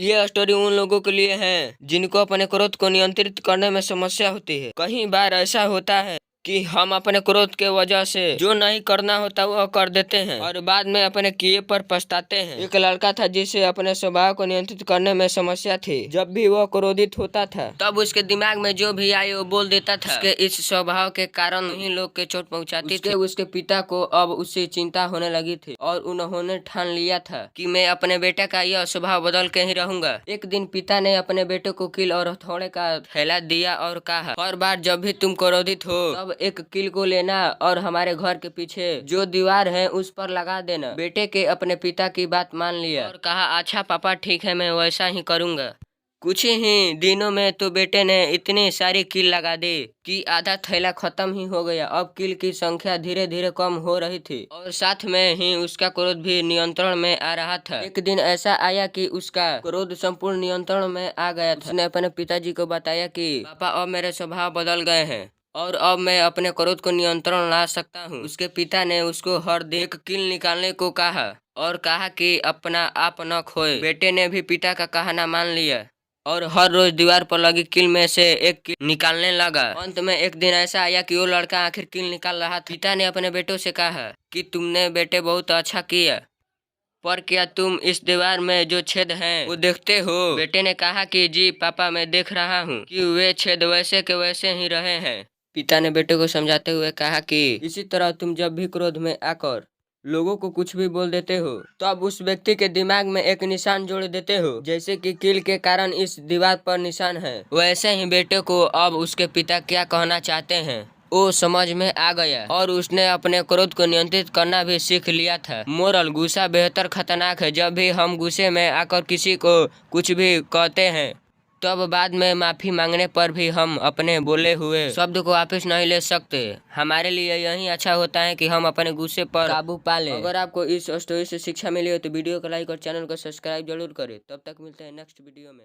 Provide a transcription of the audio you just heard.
ये स्टोरी उन लोगों के लिए है जिनको अपने क्रोध को नियंत्रित करने में समस्या होती है। कई बार ऐसा होता है कि हम अपने क्रोध के वजह से जो नहीं करना होता वह कर देते हैं और बाद में अपने किए पर पछताते हैं। एक लड़का था जिसे अपने स्वभाव को नियंत्रित करने में समस्या थी। जब भी वह क्रोधित होता था तब उसके दिमाग में जो भी आए वो बोल देता था। उसके इस स्वभाव के कारण ही लोग के चोट पहुंचाती थी। उसके पिता को अब उससे चिंता होने लगी थी और उन्होंने ठान लिया था कि मैं अपने बेटे का यह स्वभाव बदल के ही रहूंगा। एक दिन पिता ने अपने बेटे को कील और हथौड़े का थैला दिया और कहा, हर बार जब भी तुम क्रोधित हो तब एक कील को लेना और हमारे घर के पीछे जो दीवार है उस पर लगा देना। बेटे के अपने पिता की बात मान लिया और कहा, अच्छा पापा ठीक है, मैं वैसा ही करूंगा। कुछ ही दिनों में तो बेटे ने इतनी सारी कील लगा दी कि आधा थैला खत्म ही हो गया। अब कील की संख्या धीरे धीरे कम हो रही थी और साथ में ही उसका क्रोध भी नियंत्रण में आ रहा था। एक दिन ऐसा आया कि उसका क्रोध संपूर्ण नियंत्रण में आ गया था। उसने अपने पिताजी को बताया कि पापा अब मेरे स्वभाव बदल गए हैं और अब मैं अपने क्रोध को नियंत्रण ला सकता हूँ। उसके पिता ने उसको हर दिन एक कील निकालने को कहा और कहा कि अपना आप न खोए। बेटे ने भी पिता का कहना मान लिया और हर रोज दीवार पर लगी कील में से एक कील निकालने लगा। अंत में एक दिन ऐसा आया कि वो लड़का आखिर कील निकाल रहा था। पिता ने अपने बेटों से कहा कि तुमने बेटे बहुत अच्छा किया, पर क्या तुम इस दीवार में जो छेद हैं वो देखते हो? बेटे ने कहा कि जी पापा, मैं देख रहा हूँ कि वे छेद वैसे के वैसे ही रहे हैं। पिता ने बेटे को समझाते हुए कहा कि इसी तरह तुम जब भी क्रोध में आकर लोगों को कुछ भी बोल देते हो तो अब उस व्यक्ति के दिमाग में एक निशान जोड़ देते हो, जैसे कि कील के कारण इस दीवार पर निशान है। वैसे ही बेटे को अब उसके पिता क्या कहना चाहते हैं वो समझ में आ गया और उसने अपने क्रोध को नियंत्रित करना भी सीख लिया था। मोरल, गुस्सा बेहतर खतरनाक है। जब भी हम गुस्से में आकर किसी को कुछ भी कहते हैं तब बाद में माफी मांगने पर भी हम अपने बोले हुए शब्द को वापस नहीं ले सकते। हमारे लिए यही अच्छा होता है कि हम अपने गुस्से पर काबू पा लें। अगर आपको इस स्टोरी से शिक्षा मिली हो तो वीडियो को लाइक और चैनल को सब्सक्राइब जरूर करें। तब तक मिलते हैं नेक्स्ट वीडियो में।